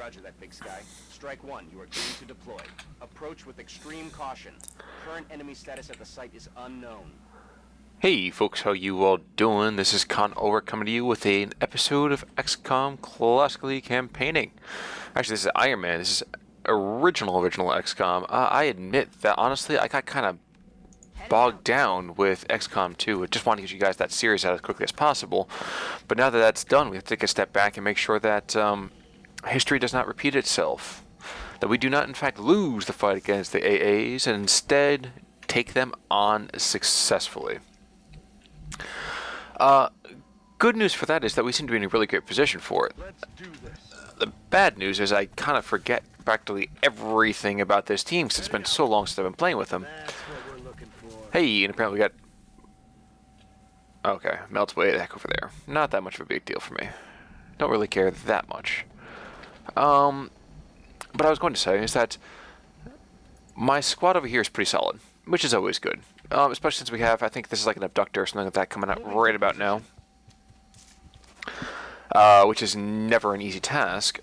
Roger that, Big Sky. Strike one, you are green to deploy. Approach with extreme caution. Current enemy status at the site is unknown. Hey folks, how you all doing? This is Con Ulrich coming to you with an episode of XCOM Classically Campaigning. Actually, this is Ironman. This is original XCOM. I admit that honestly, I got kind of bogged down with XCOM 2. I just wanted to get you guys that series out as quickly as possible. But now that that's done, we have to take a step back and make sure that history does not repeat itself. That we do not, in fact, lose the fight against the AAs, and instead take them on successfully. Good news for that is that we seem to be in a really great position for it. The bad news is I kind of forget practically everything about this team since it's been so long since I've been playing with them. Hey, and apparently we got... Okay, melts way the heck over there. Not that much of a big deal for me. Don't really care that much. But I was going to say is that my squad over here is pretty solid, which is always good. Especially since we have, I think this is like an abductor or something like that coming out right about now. Which is never an easy task.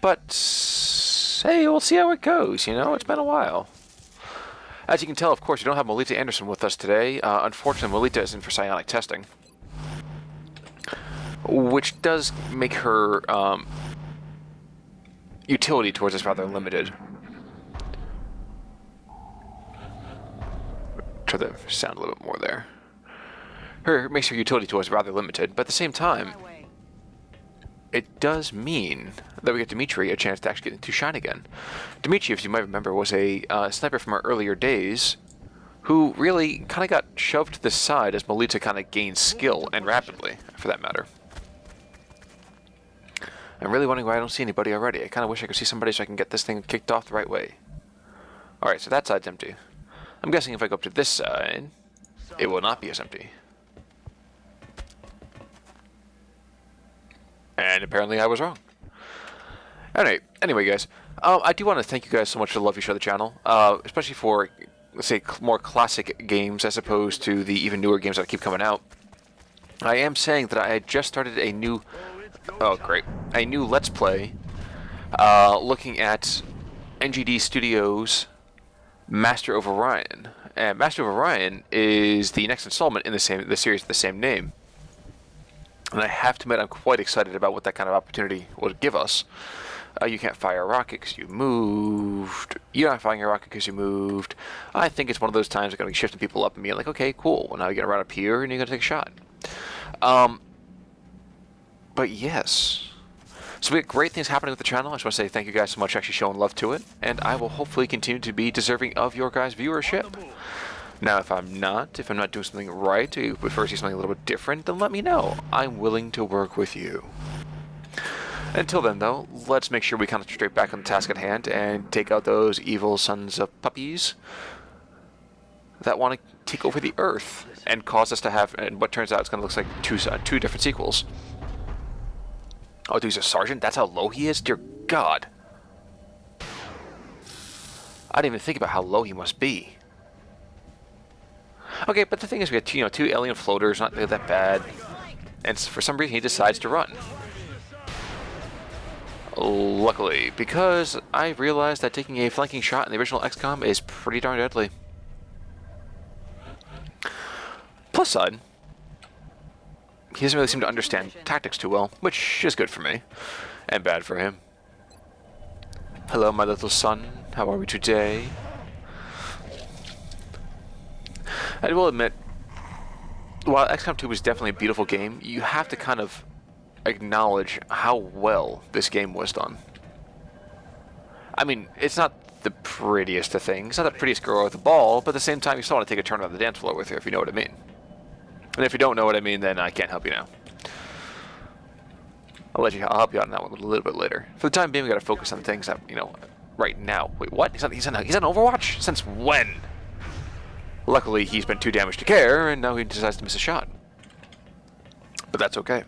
But, hey, we'll see how it goes, you know? It's been a while. As you can tell, of course, we don't have Melita Anderson with us today. Unfortunately, Melita is in for psionic testing. Which does make her utility towards us rather limited. Try to sound a little bit more there. Makes her utility towards us rather limited, but at the same time, it does mean that we get Dimitri a chance to actually get into shine again. Dimitri, if you might remember, was a sniper from our earlier days who really kind of got shoved to the side as Melita kind of gained skill, and rapidly, for that matter. I'm really wondering why I don't see anybody already. I kind of wish I could see somebody so I can get this thing kicked off the right way. Alright, so that side's empty. I'm guessing if I go up to this side, it will not be as empty. And apparently I was wrong. Anyway, guys, I do want to thank you guys so much for the love you show the channel, especially for, let's say, more classic games as opposed to the even newer games that keep coming out. I am saying that I had just started a new, a new Let's Play, looking at NGD Studios' Master of Orion. And Master of Orion is the next installment in the series with the same name. And I have to admit, I'm quite excited about what that kind of opportunity will give us. You can't fire a rocket because you moved. You're not firing a rocket because you moved. I think it's one of those times we're going to be shifting people up and being like, okay, cool. Well, now you're going to run up here and you're going to take a shot. But yes. So we have great things happening with the channel. I just want to say thank you guys so much for actually showing love to it. And I will hopefully continue to be deserving of your guys' viewership. Now, if I'm not doing something right, or you prefer to see something a little bit different, then let me know. I'm willing to work with you. Until then, though, let's make sure we concentrate back on the task at hand and take out those evil sons of puppies that want to take over the Earth and cause us to have, and what turns out it's going to look like two different sequels. Oh, dude, he's a sergeant? That's how low he is? Dear God. I didn't even think about how low he must be. Okay, but the thing is, we got two alien floaters, not really that bad, and for some reason he decides to run. Luckily, because I realized that taking a flanking shot in the original XCOM is pretty darn deadly. Plus side, he doesn't really seem to understand tactics too well, which is good for me, and bad for him. Hello, my little son. How are we today? I will admit, while XCOM 2 was definitely a beautiful game, you have to kind of acknowledge how well this game was done. I mean, it's not the prettiest of things. It's not the prettiest girl with the ball, but at the same time, you still want to take a turn on the dance floor with her, if you know what I mean. And if you don't know what I mean, then I can't help you now. I'll help you out on that one a little bit later. For the time being, we got to focus on things that, right now. Wait, what? He's on Overwatch? Since when? Luckily, he's been too damaged to care, and now he decides to miss a shot. But that's okay.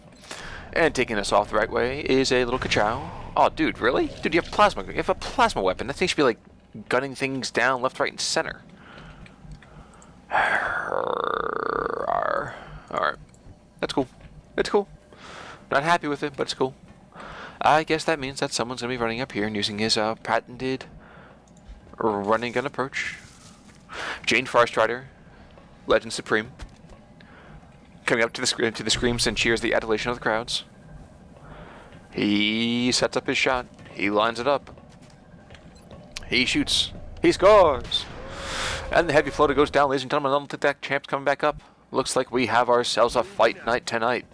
And taking us off the right way is a little ka-chow. Oh, dude, really? Dude, you have plasma. You have a plasma weapon. That thing should be, like, gunning things down left, right, and center. Alright. That's cool. It's cool. Not happy with it, but it's cool. I guess that means that someone's going to be running up here and using his patented running gun approach. Jane Farstrider, Legend Supreme, coming up to the screams and cheers the adulation of the crowds. He sets up his shot. He lines it up. He shoots. He scores. And the heavy floater goes down, ladies and gentlemen. I don't think that champ's coming back up. Looks like we have ourselves a fight night tonight.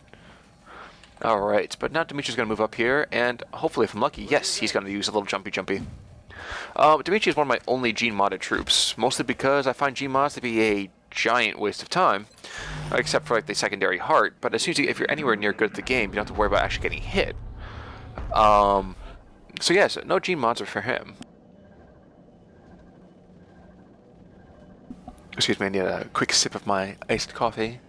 Alright, but now Dimitri's going to move up here, and hopefully, if I'm lucky, yes, he's going to use a little jumpy. Dimitri is one of my only gene-modded troops, mostly because I find gene-mods to be a giant waste of time, except for like the secondary heart, but as soon as if you're anywhere near good at the game, you don't have to worry about actually getting hit. So yes, no gene-mods are for him. Excuse me, I need a quick sip of my iced coffee.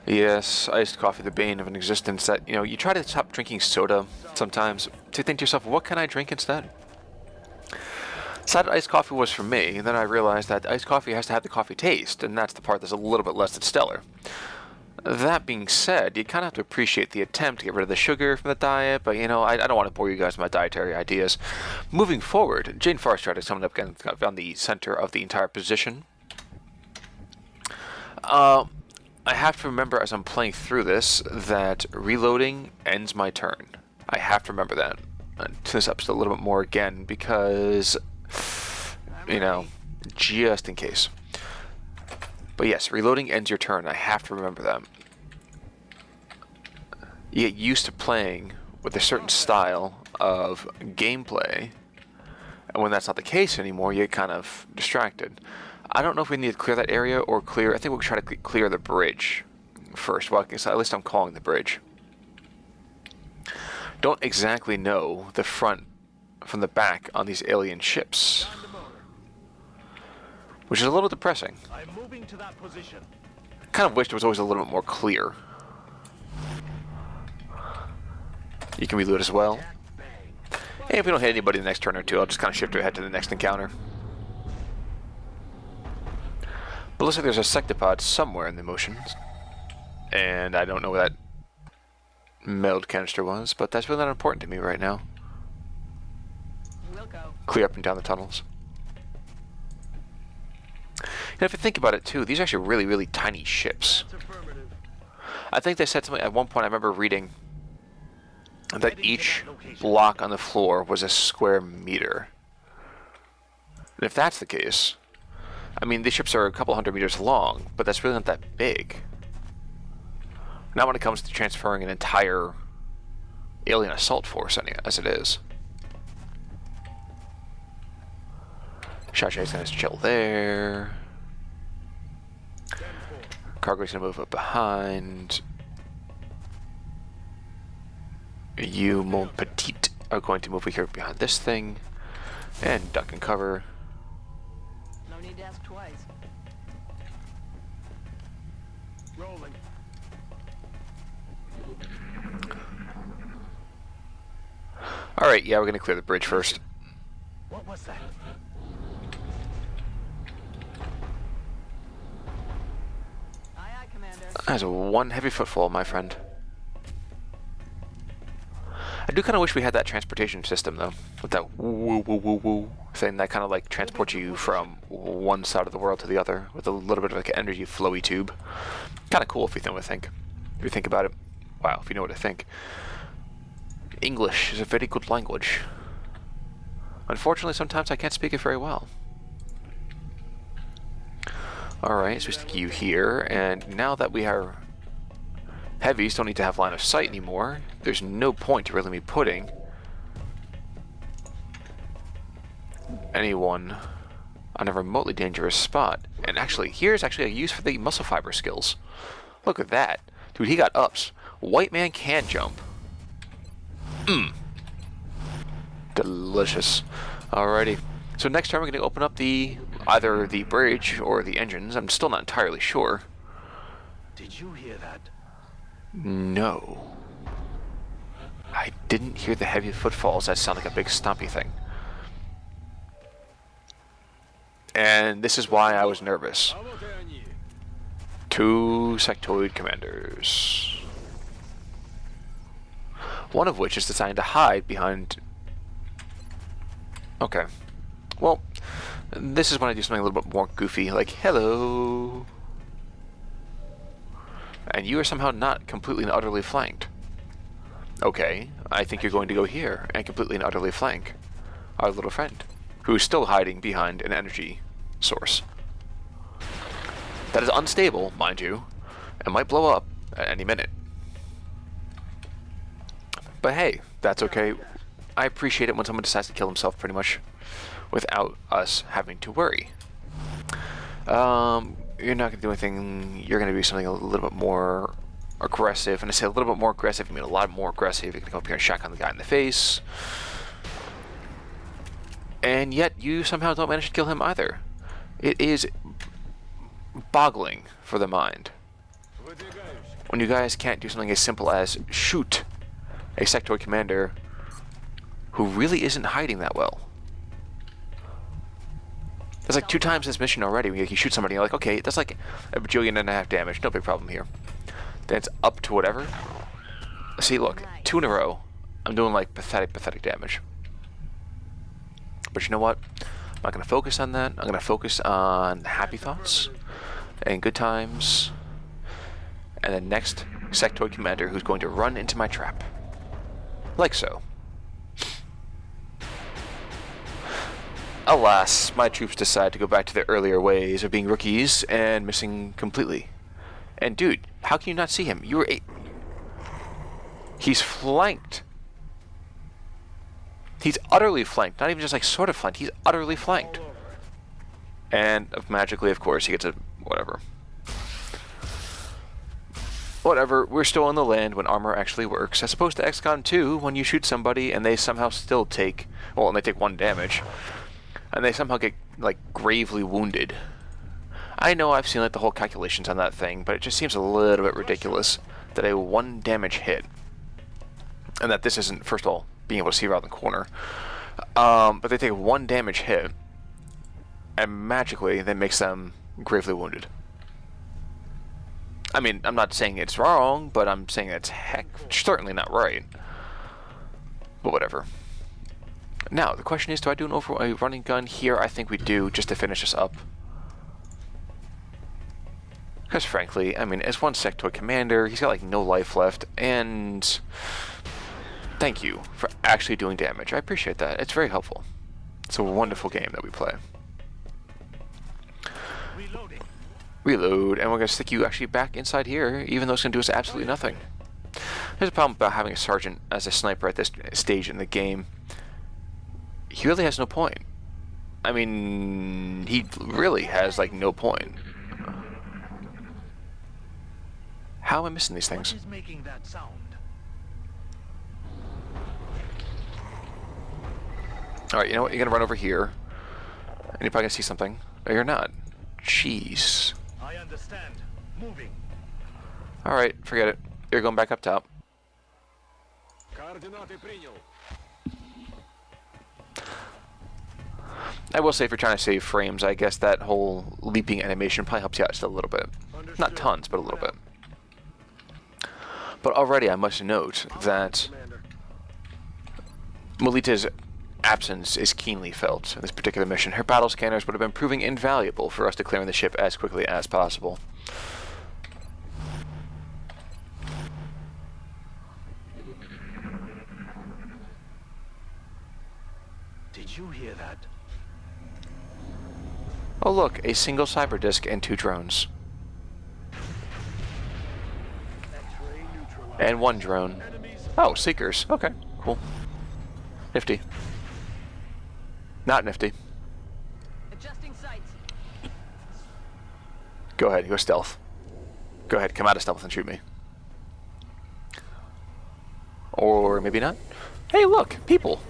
Yes, iced coffee, the bane of an existence that, you know, you try to stop drinking soda sometimes to think to yourself, what can I drink instead? Decided iced coffee was for me, and then I realized that iced coffee has to have the coffee taste, and that's the part that's a little bit less than stellar. That being said, you kind of have to appreciate the attempt to get rid of the sugar from the diet, but, you know, I don't want to bore you guys with my dietary ideas. Moving forward, Jane Farstrider is coming up again on the center of the entire position. I have to remember as I'm playing through this that reloading ends my turn. I have to remember that. Turn this up just a little bit more again because, you know, just in case. But yes, reloading ends your turn. I have to remember that. You get used to playing with a certain style of gameplay, and when that's not the case anymore, you get kind of distracted. I don't know if we need to clear that area or clear... I think we'll try to clear the bridge first. Well, at least I'm calling the bridge. Don't exactly know the front from the back on these alien ships, which is a little depressing. I'm moving to that position. Kind of wish it was always a little bit more clear. You can reload as well. Hey, if we don't hit anybody the next turn or two, I'll just kind of shift ahead to the next encounter. But looks like there's a sectopod somewhere in the motions. And I don't know where that meld canister was, but that's really not important to me right now. We'll go. Clear up and down the tunnels. You know, if you think about it too, these are actually really, really tiny ships. I think they said something at one point, I remember reading that each block on the floor was a square meter. And if that's the case, I mean, these ships are a couple hundred meters long, but that's really not that big. Not when it comes to transferring an entire alien assault force as it is. Shashai's gonna chill there. Cargo's gonna move up behind. You, mon petit, are going to move over here behind this thing. And duck and cover. No need to ask twice. Rolling. Alright, yeah, we're gonna clear the bridge first. What was that? Aye, aye, Commander. That's one heavy footfall, my friend. I do kind of wish we had that transportation system, though. With that woo woo woo woo thing that kind of like transports you from one side of the world to the other with a little bit of like an energy flowy tube. Kind of cool if you know what I think. If you think about it. Wow, if you know what I think. English is a very good language. Unfortunately, sometimes I can't speak it very well. Alright, so we stick you here, and now that we are heavies don't need to have line of sight anymore, there's no point to really be putting anyone on a remotely dangerous spot. And actually, here's actually a use for the muscle fiber skills. Look at that. Dude, he got ups. White man can jump. Delicious. Alrighty. So next time we're going to open up either the bridge or the engines. I'm still not entirely sure. Did you hear that? No. I didn't hear the heavy footfalls. That sound like a big stompy thing. And this is why I was nervous. 2 sectoid commanders. One of which is designed to hide behind... Okay. Well, this is when I do something a little bit more goofy, like, hello. And you are somehow not completely and utterly flanked. Okay, I think you're going to go here and completely and utterly flank our little friend, who is still hiding behind an energy source. That is unstable, mind you, and might blow up at any minute. But hey, that's okay. I appreciate it when someone decides to kill himself pretty much without us having to worry. You're not going to do anything. You're going to do something a little bit more aggressive. And I say a little bit more aggressive, I mean a lot more aggressive. You're going to come up here and shotgun the guy in the face. And yet you somehow don't manage to kill him either. It is boggling for the mind when you guys can't do something as simple as shoot a sectoid commander who really isn't hiding that well. That's like 2 times this mission already. When you shoot somebody, you're like, okay, that's like a bajillion and a half damage. No big problem here. Then it's up to whatever. See, look, 2 in a row. I'm doing like pathetic damage. But you know what? I'm not going to focus on that. I'm going to focus on happy thoughts and good times. And the next sectoid commander who's going to run into my trap. Like so. Alas, my troops decide to go back to their earlier ways of being rookies and missing completely. And dude, how can you not see him? You were He's flanked. He's utterly flanked. Not even just like sort of flanked. He's utterly flanked. And magically, of course, he gets a whatever. Whatever, we're still on the land when armor actually works, as opposed to XCOM 2, when you shoot somebody and they somehow still take, well, and they take 1 damage, and they somehow get, like, gravely wounded. I know I've seen, like, the whole calculations on that thing, but it just seems a little bit ridiculous that a 1 damage hit, and that this isn't, first of all, being able to see around the corner, but they take 1 damage hit, and magically that makes them gravely wounded. I mean, I'm not saying it's wrong, but I'm saying it's certainly not right. But whatever. Now, the question is, do I do a running gun here? I think we do, just to finish this up. Because frankly, I mean, as one sectoid commander, he's got like no life left, and thank you for actually doing damage. I appreciate that. It's very helpful. It's a wonderful game that we play. Reload, and we're going to stick you actually back inside here, even though it's going to do us absolutely nothing. There's a problem about having a sergeant as a sniper at this stage in the game. He really has no point. I mean, he really has, like, no point. How am I missing these things? What is making that sound? Alright, you know what? You're going to run over here, and you're probably going to see something. Or you're not. Jeez. I understand. Moving. Alright, forget it. You're going back up top. I will say, if you're trying to save frames, I guess that whole leaping animation probably helps you out just a little bit. Not tons, but a little bit. But already I must note that Melita's absence is keenly felt in this particular mission. Her battle scanners would have been proving invaluable for us to clearing the ship as quickly as possible. Did you hear that? Oh look, a single cyber disk and 2 drones. And 1 drone. Oh, seekers. Okay, cool. Nifty. Not nifty. Adjusting sights. Go ahead, go stealth. Go ahead, come out of stealth and shoot me. Or maybe not. Hey, look, people.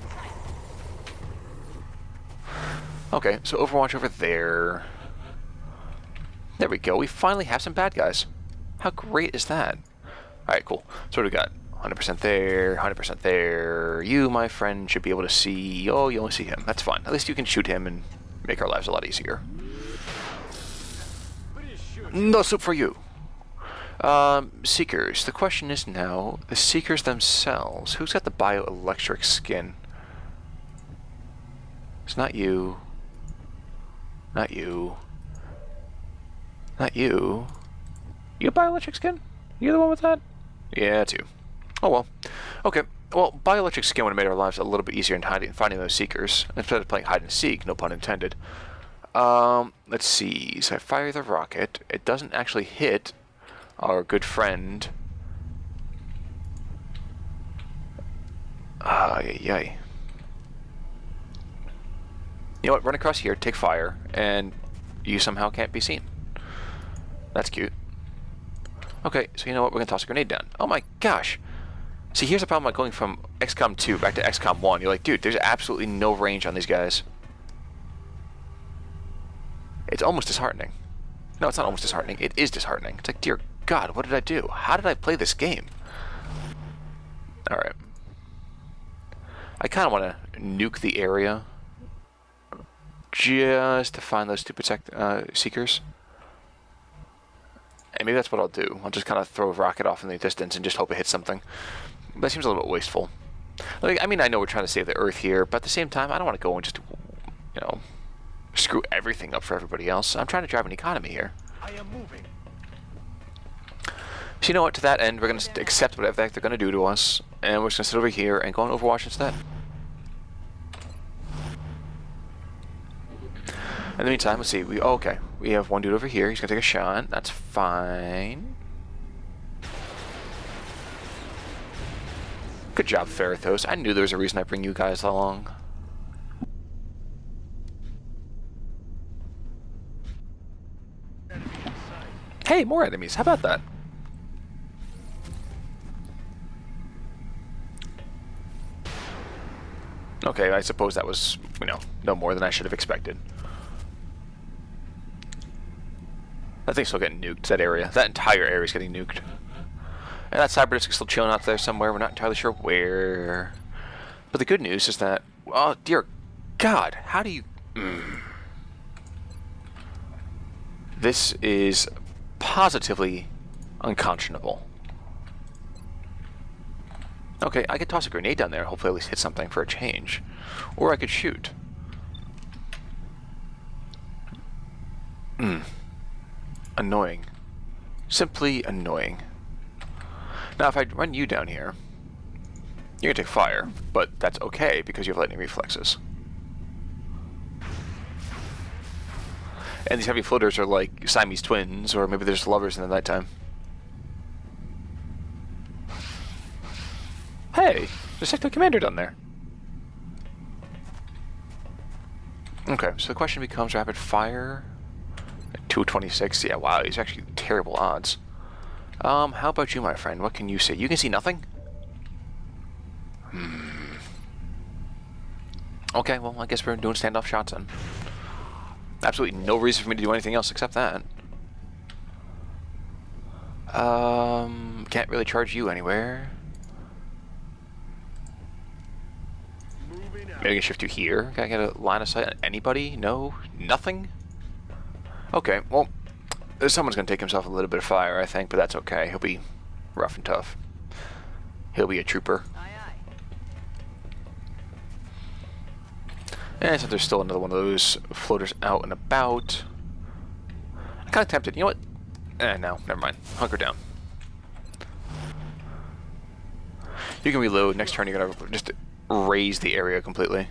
Okay, so Overwatch over there. There we go. We finally have some bad guys. How great is that? Alright, cool. So what do we got? 100% there, 100% there. You, my friend, should be able to see... Oh, you only see him. That's fine. At least you can shoot him and make our lives a lot easier. No soup for you. Seekers. The question is now, the Seekers themselves. Who's got the bioelectric skin? It's not you. Not you. Not you. You got bioelectric skin? You the one with that? Yeah, it's you. Oh well. Okay. Well, bioelectric skin would have made our lives a little bit easier in finding those Seekers. Instead of playing hide and seek, no pun intended. Let's see. So I fire the rocket. It doesn't actually hit our good friend. Yay. You know what? Run across here, take fire, and you somehow can't be seen. That's cute. Okay, so you know what? We're gonna toss a grenade down. Oh my gosh! See, here's the problem like going from XCOM 2 back to XCOM 1. You're like, dude, there's absolutely no range on these guys. It's almost disheartening. No, it's not almost disheartening. It is disheartening. It's like, dear God, what did I do? How did I play this game? Alright. I kind of want to nuke the area just to find those stupid Seekers. And maybe that's what I'll do. I'll just kind of throw a rocket off in the distance and just hope it hits something. But that seems a little bit wasteful. Like, I mean, I know we're trying to save the Earth here, but at the same time, I don't want to go and just, you know, screw everything up for everybody else. I'm trying to drive an economy here. I am moving. So you know what? To that end, we're going to accept whatever the heck they're going to do to us, and we're just going to sit over here and go on Overwatch instead. In the meantime, let's see. Okay, we have one dude over here. He's going to take a shot. That's fine. Good job, Ferrithos. I knew there was a reason I bring you guys along. Hey, more enemies. How about that? Okay, I suppose that was, you know, no more than I should have expected. That thing's still getting nuked, that area. That entire area is getting nuked. And that Cyberdisk is still chilling out there somewhere. We're not entirely sure where. But the good news is that, oh, dear God, how do you... This is positively unconscionable. Okay, I could toss a grenade down there, hopefully at least hit something for a change. Or I could shoot. Annoying. Simply annoying. Now, if I run you down here, you're gonna take fire, but that's okay because you have lightning reflexes. And these heavy floaters are like Siamese twins, or maybe they're just lovers in the nighttime. Hey, there's Sector Commander down there. Okay, so the question becomes rapid fire. 226, yeah, wow, these are actually terrible odds. How about you, my friend? What can you see? You can see nothing? Okay, well, I guess we're doing standoff shots then. Absolutely no reason for me to do anything else except that. Can't really charge you anywhere. Maybe I can shift you here. Can I get a line of sight on anybody? No? Nothing? Okay, well, someone's going to take himself a little bit of fire, I think, but that's okay. He'll be rough and tough. He'll be a trooper. Aye, aye. And so there's still another one of those floaters out and about. I'm kind of tempted. You know what? No, never mind. Hunker down. You can reload. Next turn, you're going to just raise the area completely.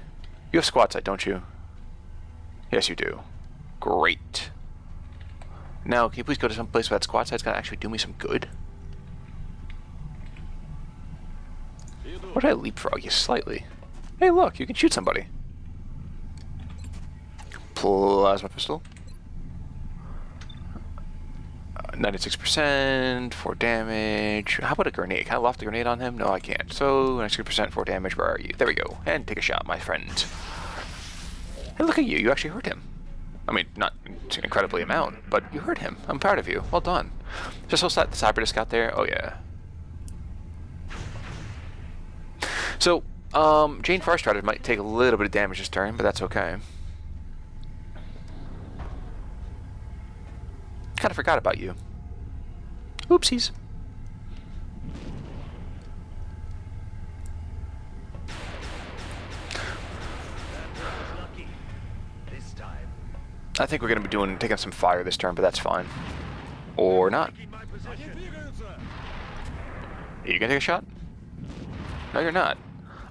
You have squad sight, don't you? Yes, you do. Great. Now, can you please go to some place where that squad sight's going to actually do me some good? What did I leapfrog you slightly? Hey, look, you can shoot somebody. Plasma pistol. 96%, 4 damage. How about a grenade? Can I loft the grenade on him? No, I can't. So, 96%, 4 damage. Where are you? There we go. And take a shot, my friend. Hey, look at you. You actually hurt him. I mean, not an incredibly amount, but you hurt him. I'm proud of you. Well done. Just so set the Cyberdisk out there. Oh, yeah. So, Jane Farstrider might take a little bit of damage this turn, but that's okay. Kind of forgot about you. Oopsies. That was lucky. This time. I think we're going to be taking some fire this turn, but that's fine. Or not. Taking my position. Are you going to take a shot? No, you're not.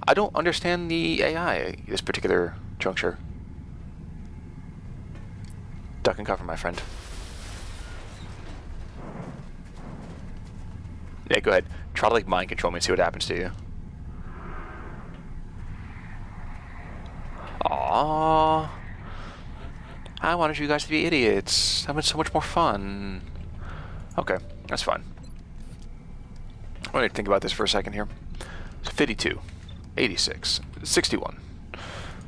I don't understand the AI at this particular juncture. Duck and cover, my friend. Yeah, go ahead. Try to like mind control me and see what happens to you. Aww. I wanted you guys to be idiots. That was so much more fun. Okay, that's fine. I'm going to think about this for a second here. It's 52, 86, 61.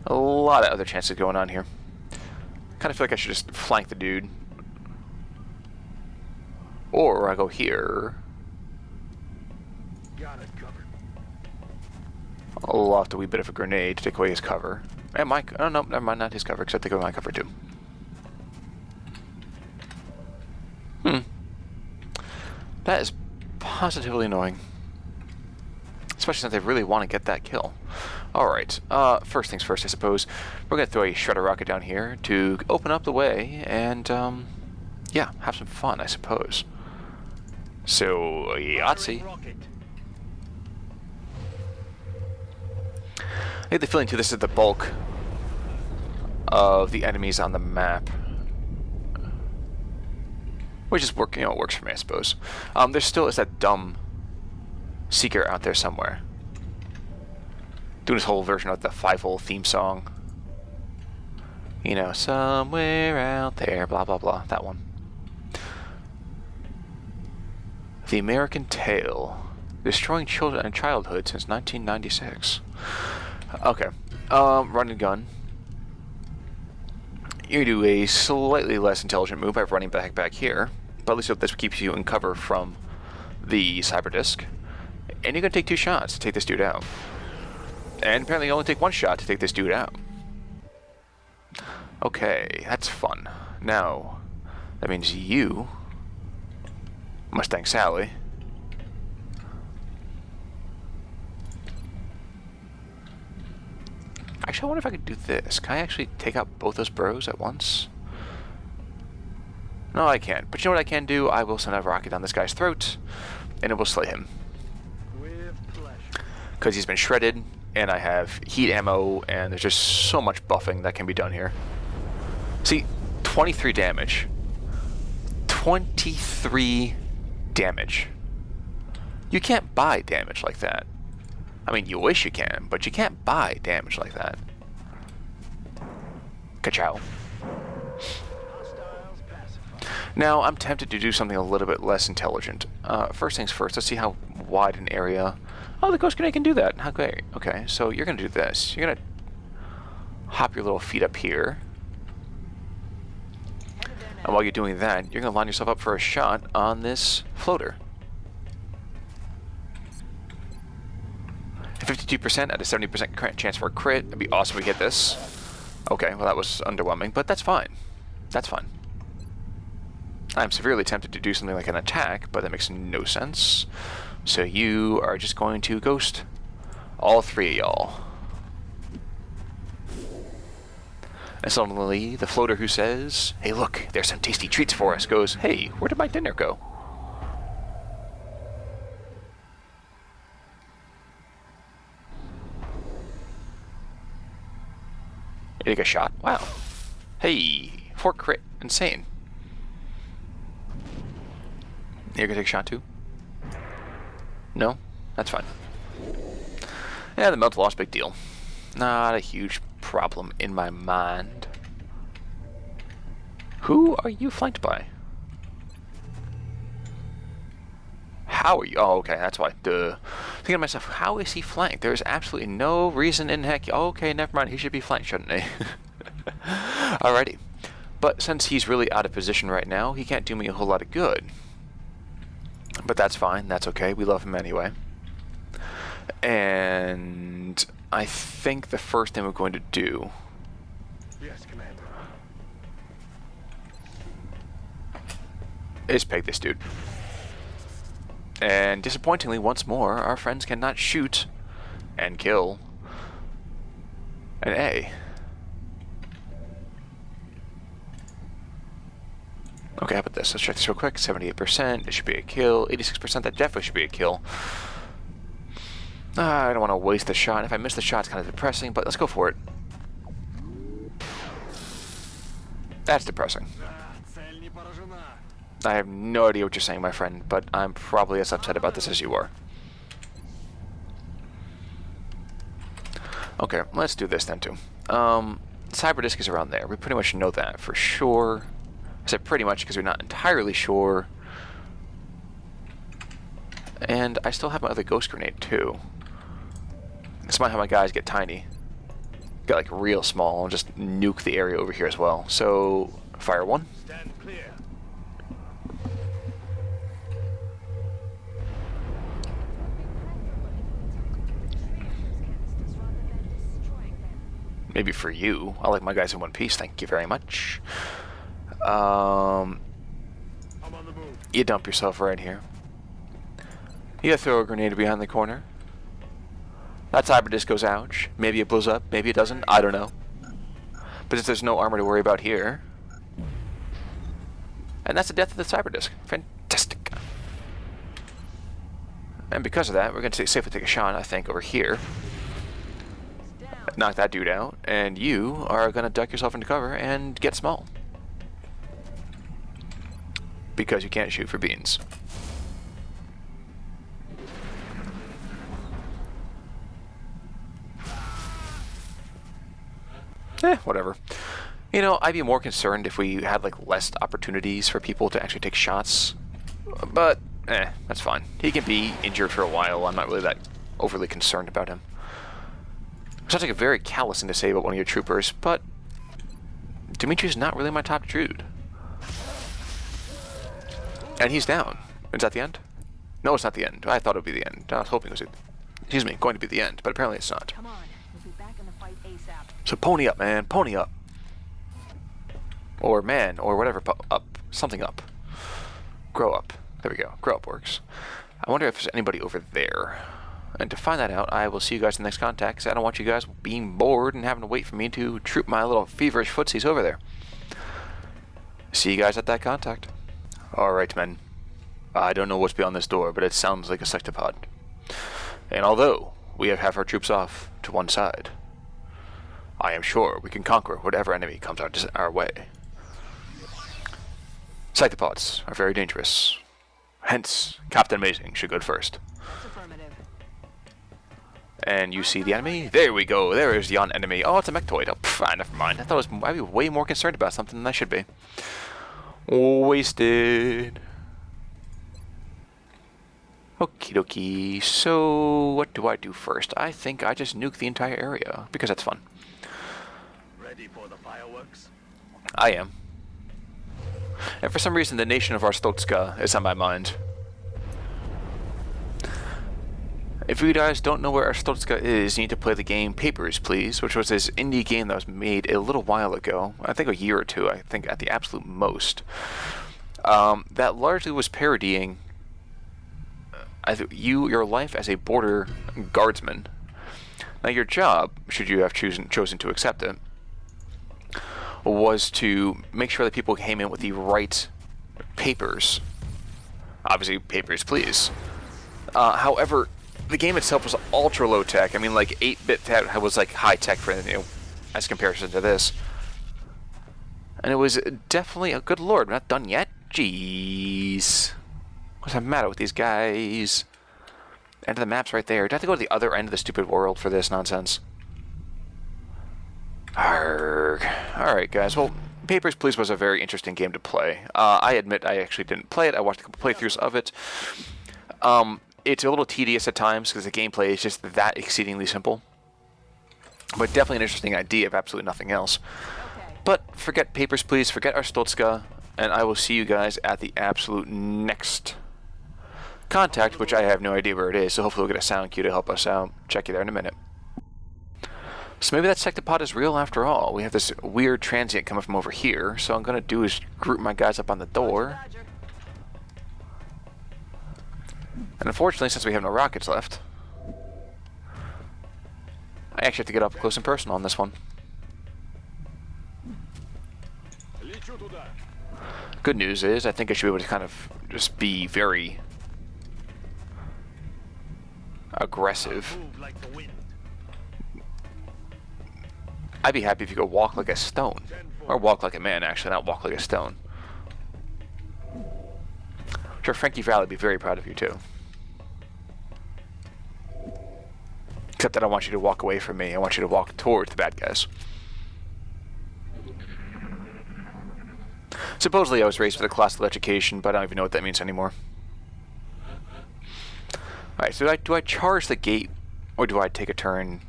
A lot of other chances going on here. Kind of feel like I should just flank the dude. Or I go here. Got it covered. I'll loft a wee bit of a grenade to take away his cover. And my... Oh, no, never mind, not his cover, because I take away my cover too. That is positively annoying. Especially since they really want to get that kill. Alright, first things first, I suppose. We're going to throw a shredder rocket down here to open up the way and, yeah, have some fun, I suppose. So, Yahtzee. Firing rocket. I get the feeling, too, this is the bulk of the enemies on the map. Which is working, you know, it works for me, I suppose. There still is that dumb Seeker out there somewhere. Doing this whole version of the Five-Hole theme song. You know, somewhere out there, blah, blah, blah. That one. The American Tale. Destroying children and childhood since 1996. Okay. Run and gun. You do a slightly less intelligent move by running back here. But at least this keeps you in cover from the cyber disc. And you're going to take 2 shots to take this dude out. And apparently you only take 1 shot to take this dude out. Okay, that's fun. Now, that means you, Mustang Sally, actually I wonder if I could do this. Can I actually take out both those bros at once? No, I can't. But you know what I can do? I will send a rocket down this guy's throat, and it will slay him. With pleasure. Because he's been shredded, and I have heat ammo, and there's just so much buffing that can be done here. See, 23 damage. 23 damage. You can't buy damage like that. I mean, you wish you can, but you can't buy damage like that. Ka-chow. Hostiles pacified. Now, I'm tempted to do something a little bit less intelligent. First things first, let's see how wide an area... Oh, the Ghost Grenade can do that. How great. Okay, so you're going to do this. You're going to hop your little feet up here. And while you're doing that, you're going to line yourself up for a shot on this floater. 52% at a 70% chance for a crit. It'd be awesome if we hit this. Okay, well that was underwhelming, but that's fine. That's fine. I'm severely tempted to do something like an attack, but that makes no sense. So you are just going to ghost all 3 of y'all. And suddenly, the floater who says, "Hey look, there's some tasty treats for us," goes, "Hey, where did my dinner go?" You take a shot? Wow. Hey, 4 crit. Insane. You're gonna take a shot too? No? That's fine. Yeah, the melt loss, big deal. Not a huge problem in my mind. Who are you flanked by? How are you? Oh, okay, that's why. Duh. Thinking to myself, how is he flanked? There's absolutely no reason in heck. Okay, never mind. He should be flanked, shouldn't he? Alrighty. But since he's really out of position right now, he can't do me a whole lot of good. But that's fine. That's okay. We love him anyway. And I think the first thing we're going to do... Yes, Commander. is peg this dude. And disappointingly, once more, our friends cannot shoot and kill an A. Okay, how about this? Let's check this real quick. 78%, it should be a kill. 86%, that definitely should be a kill. I don't want to waste the shot. If I miss the shot, it's kind of depressing, but let's go for it. That's depressing. Цель не поражена. I have no idea what you're saying, my friend, but I'm probably as upset about this as you are. Okay, let's do this then too. Cyber disk is around there. We pretty much know that for sure. I said pretty much because we're not entirely sure. And I still have my other ghost grenade too. This might how my guys get tiny. Get like real small and just nuke the area over here as well. So, fire one. Stand clear. Maybe for you. I like my guys in one piece. Thank you very much. I'm on the move. You dump yourself right here. You throw a grenade behind the corner. That cyber disc goes ouch. Maybe it blows up. Maybe it doesn't. I don't know. But if there's no armor to worry about here. And that's the death of the cyber disc. Fantastic. And because of that, we're going to safely take a shot, I think, over here. Knock that dude out. And you are going to duck yourself into cover and get small. Because you can't shoot for beans. Whatever. You know, I'd be more concerned if we had like less opportunities for people to actually take shots. But, that's fine. He can be injured for a while. I'm not really that overly concerned about him. Sounds like a very callous thing to say about one of your troopers, but Dimitri's not really my top dude. And he's down. Is that the end? No, it's not the end. I thought it would be the end. I was hoping it was, excuse me, going to be the end, but apparently it's not. Come on, we'll be back in the fight ASAP. So pony up, man. Pony up. Or man, or whatever. Up. Something up. Grow up. There we go. Grow up works. I wonder if there's anybody over there. And to find that out, I will see you guys in the next contact, because I don't want you guys being bored and having to wait for me to troop my little feverish footsies over there. See you guys at that contact. Alright, men. I don't know what's beyond this door, but it sounds like a sectopod. And although we have half our troops off to one side, I am sure we can conquer whatever enemy comes our way. Sectopods are very dangerous. Hence, Captain Amazing should go first. That's affirmative. And you see the enemy? There we go. There is the enemy. Oh, it's a mechtoid. Oh, pff, never mind. I thought I'd be way more concerned about something than I should be. Wasted. Okie dokie. So, what do I do first? I think I just nuke the entire area, because that's fun. Ready for the fireworks? I am. And for some reason, the nation of Arstotzka is on my mind. If you guys don't know where Arstotzka is, you need to play the game Papers, Please, which was this indie game that was made a little while ago. I think a year or two, I think at the absolute most. That largely was parodying your life as a border guardsman. Now your job, should you have chosen to accept it, was to make sure that people came in with the right papers. Obviously, Papers, Please. However, the game itself was ultra low tech. I mean, like 8-bit tech was like high tech for as comparison to this. And it was definitely a good lord. We're not done yet. Jeez, what's the matter with these guys? End of the map's right there. Do I have to go to the other end of the stupid world for this nonsense? Arrgh. Alright, guys. Well, Papers, Please was a very interesting game to play. I admit I actually didn't play it. I watched a couple playthroughs of it. It's a little tedious at times because the gameplay is just that exceedingly simple. But definitely an interesting idea if absolutely nothing else. Okay. But forget Papers, Please. Forget Arstotzka. And I will see you guys at the absolute next contact, which I have no idea where it is. So hopefully we'll get a sound cue to help us out. Check you there in a minute. So maybe that sectopod is real after all. We have this weird transient coming from over here. So what I'm going to do is group my guys up on the door. And unfortunately, since we have no rockets left, I actually have to get up close and personal on this one. Лечу туда. Good news is, I think I should be able to kind of just be very aggressive. Move like the wind. I'd be happy if you could walk like a stone. Or walk like a man, actually, not walk like a stone. I'm sure Frankie Valley would be very proud of you, too. Except I don't want you to walk away from me. I want you to walk towards the bad guys. Supposedly I was raised with a classical education, but I don't even know what that means anymore. Alright, so do I charge the gate, or do I take a turn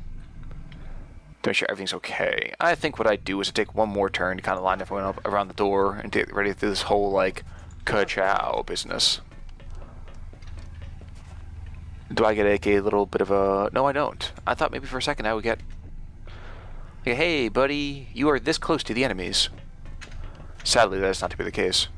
to make sure everything's okay? I think what I do is I take one more turn to kind of line everyone up around the door and get ready to do this whole, like, ka-chow business. Do I get a little bit of a... No, I don't. I thought maybe for a second I would get... Like, hey, buddy, you are this close to the enemies. Sadly, that is not to be the case.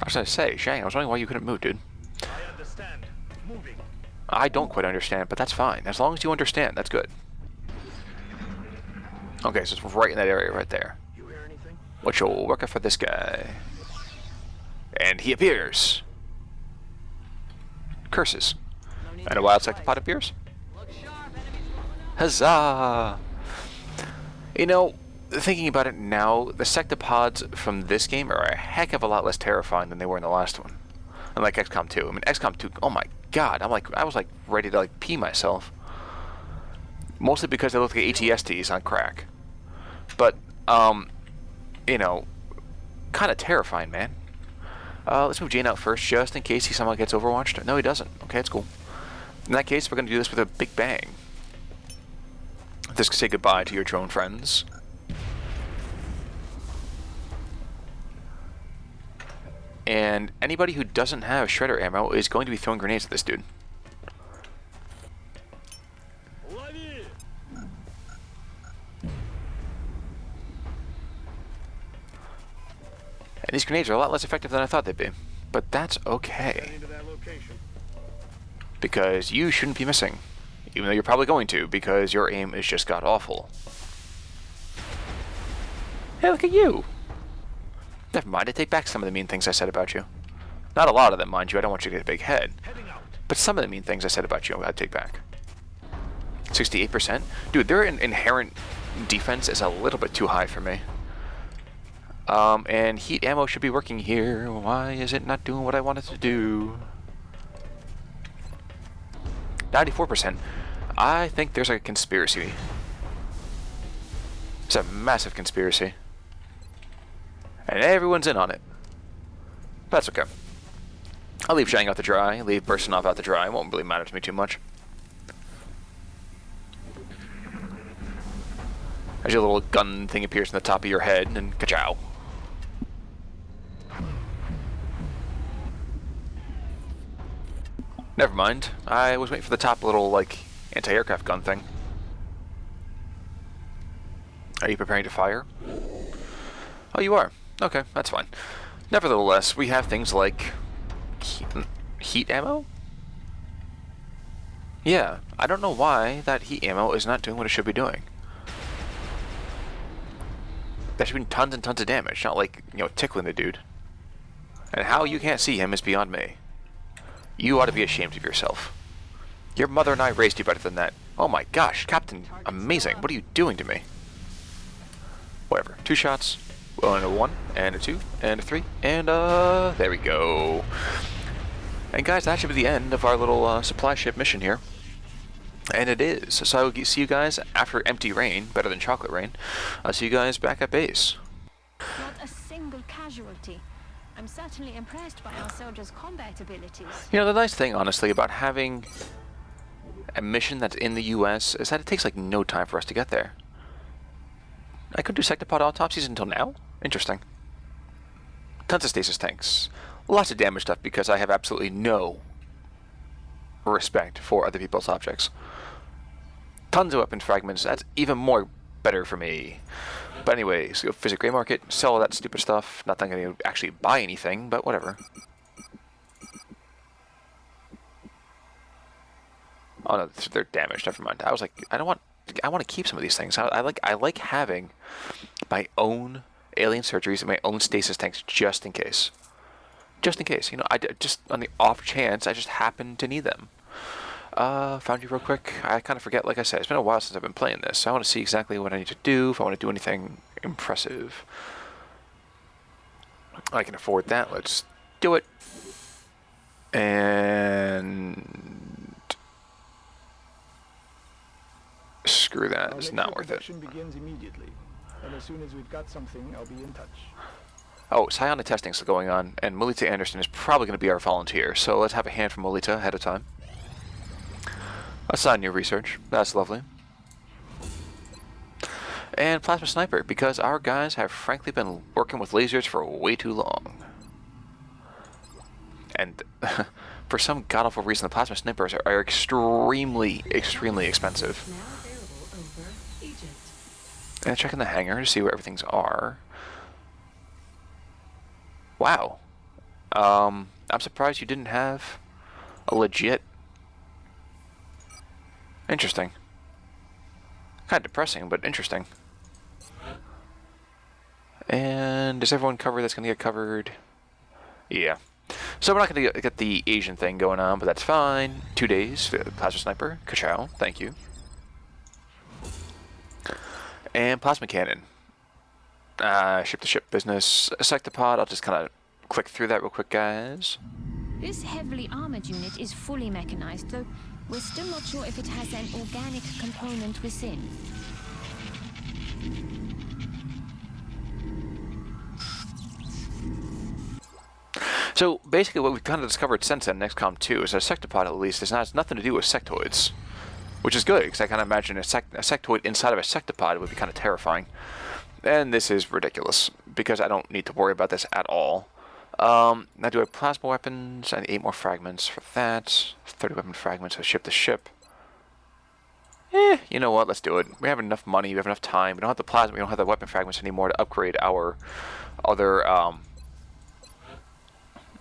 I was gonna say, Shang, I was wondering why you couldn't move, dude. I understand. Moving. I don't quite understand, but that's fine. As long as you understand, that's good. Okay, so it's right in that area right there. You hear anything? Which will work out for this guy. And he appears. Curses. No need And to a wild twice. sectopod appears. Look sharp, enemies rolling up. Huzzah! You know, thinking about it now, the sectopods from this game are a heck of a lot less terrifying than they were in the last one. Unlike XCOM 2. I mean, XCOM 2, oh my god, I was like ready to like pee myself. Mostly because they look like ATSTs on crack. But, you know, kind of terrifying, man. Let's move Jane out first, just in case he somehow gets overwatched. No, he doesn't. Okay, it's cool. In that case, we're going to do this with a big bang. Just say goodbye to your drone friends. And anybody who doesn't have shredder ammo is going to be throwing grenades at this dude. Лови! And these grenades are a lot less effective than I thought they'd be. But that's okay. Heading to that location. Because you shouldn't be missing. Even though you're probably going to, because your aim is just god-awful. Hey, look at you! Never mind, I take back some of the mean things I said about you. Not a lot of them, mind you, I don't want you to get a big head. Heading out. But some of the mean things I said about you, I'm gonna take back. 68%? Dude, their inherent defense is a little bit too high for me. And heat ammo should be working here. Why is it not doing what I want it to do? 94%. I think there's a conspiracy. It's a massive conspiracy. And everyone's in on it. But that's okay. I'll leave Shang out to dry, leave Burstanov out to dry. It won't really matter to me too much. As your little gun thing appears in the top of your head, and ka-chow. Never mind. I was waiting for the top little, like, anti-aircraft gun thing. Are you preparing to fire? Oh, you are. Okay, that's fine. Nevertheless, we have things like heat ammo? Yeah, I don't know why that heat ammo is not doing what it should be doing. That should be tons and tons of damage, not like, you know, tickling the dude. And how you can't see him is beyond me. You ought to be ashamed of yourself. Your mother and I raised you better than that. Oh my gosh, Captain, amazing. What are you doing to me? Whatever. 2 shots. And a 1, and a 2, and a 3, and there we go. And guys, that should be the end of our little supply ship mission here. And it is. So I will see you guys after empty rain, better than chocolate rain. I'll see you guys back at base. Not a single casualty. I'm certainly impressed by our soldiers' combat abilities. You know, the nice thing, honestly, about having a mission that's in the US is that it takes like no time for us to get there. I could do sectopod autopsies until now? Interesting. Tons of stasis tanks. Lots of damage stuff because I have absolutely no respect for other people's objects. Tons of weapon fragments. That's even more better for me. But anyways, go visit Gray Market, sell all that stupid stuff. Not that I'm going to actually buy anything, but whatever. Oh no, they're damaged. Never mind. I was like, I want to keep some of these things. I like having my own alien surgeries and my own stasis tanks just in case. Just in case, you know, just on the off chance I just happen to need them. Found you real quick. I kind of forget, like I said, it's been a while since I've been playing this, so I want to see exactly what I need to do, if I want to do anything impressive. I can afford that, let's do it. And... screw that, it's not worth it. Production begins immediately, and as soon as we've got something, I'll be in touch. Oh, psionic testing's going on, and Melita Anderson is probably going to be our volunteer, so let's have a hand from Melita ahead of time. Assign new research. That's lovely. And Plasma Sniper, because our guys have frankly been working with lasers for way too long. And for some god-awful reason, the Plasma Snipers are extremely, extremely expensive. And checking the hangar to see where everything's are. Wow. I'm surprised you didn't have a legit... Interesting. Kind of depressing, but interesting. And is everyone covered that's going to get covered? Yeah. So we're not going to get the Asian thing going on, but that's fine. 2 days. Plasma Sniper. Ka-chow. Thank you. And Plasma Cannon. Ship-to-ship business. Sectopod. I'll just kind of click through that real quick, guys. This heavily armored unit is fully mechanized, though we're still not sure if it has an organic component within. So basically what we've kind of discovered since then in XCOM 2 is that a sectopod at least has nothing to do with sectoids. Which is good, because I kind of imagine a sectoid inside of a sectopod would be kind of terrifying. And this is ridiculous, because I don't need to worry about this at all. Now do I have plasma weapons? I need 8 more fragments for that. 30 weapon fragments, so ship to ship. You know what, let's do it. We have enough money, we have enough time. We don't have the plasma, we don't have the weapon fragments anymore to upgrade our other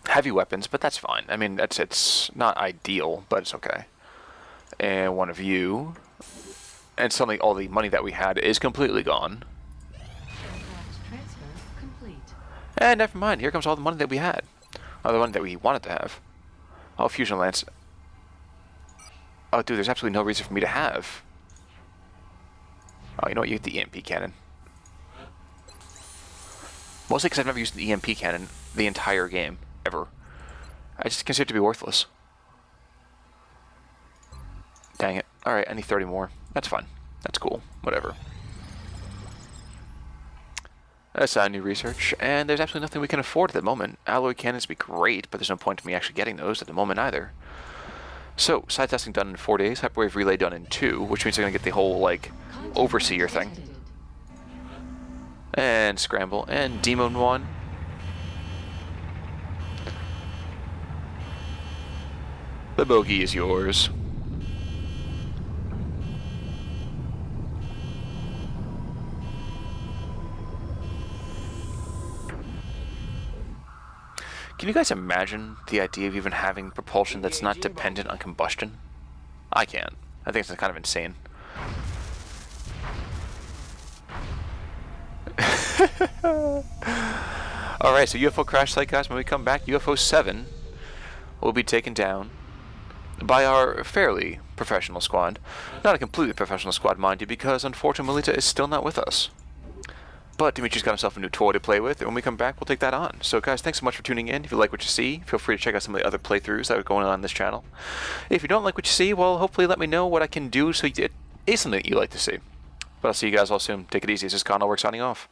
heavy weapons, but that's fine. I mean, it's not ideal, but it's okay. And one of you. And suddenly all the money that we had is completely gone. And never mind, here comes all the money that we had. Oh, the money that we wanted to have. Oh, Fusion Lance. Oh, dude, there's absolutely no reason for me to have. Oh, you know what? You get the EMP cannon. Mostly because I've never used the EMP cannon the entire game, ever. I just consider it to be worthless. Dang it. Alright, I need 30 more. That's fine. That's cool. Whatever. That's new research, and there's absolutely nothing we can afford at the moment. Alloy cannons would be great, but there's no point to me actually getting those at the moment either. So, side testing done in 4 days, Hyperwave Relay done in 2, which means they're going to get the whole, like, overseer thing. And Scramble, and Demon 1. The bogey is yours. Can you guys imagine the idea of even having propulsion that's not dependent on combustion? I can. I think it's kind of insane. Alright, so UFO crash site, guys. When we come back, UFO 7 will be taken down by our fairly professional squad. Not a completely professional squad, mind you, because unfortunately Melita is still not with us. But Dimitri's got himself a new toy to play with, and when we come back, we'll take that on. So guys, thanks so much for tuning in. If you like what you see, feel free to check out some of the other playthroughs that are going on this channel. If you don't like what you see, well, hopefully let me know what I can do so it is something that you like to see. But I'll see you guys all soon. Take it easy. This is Connell, signing off.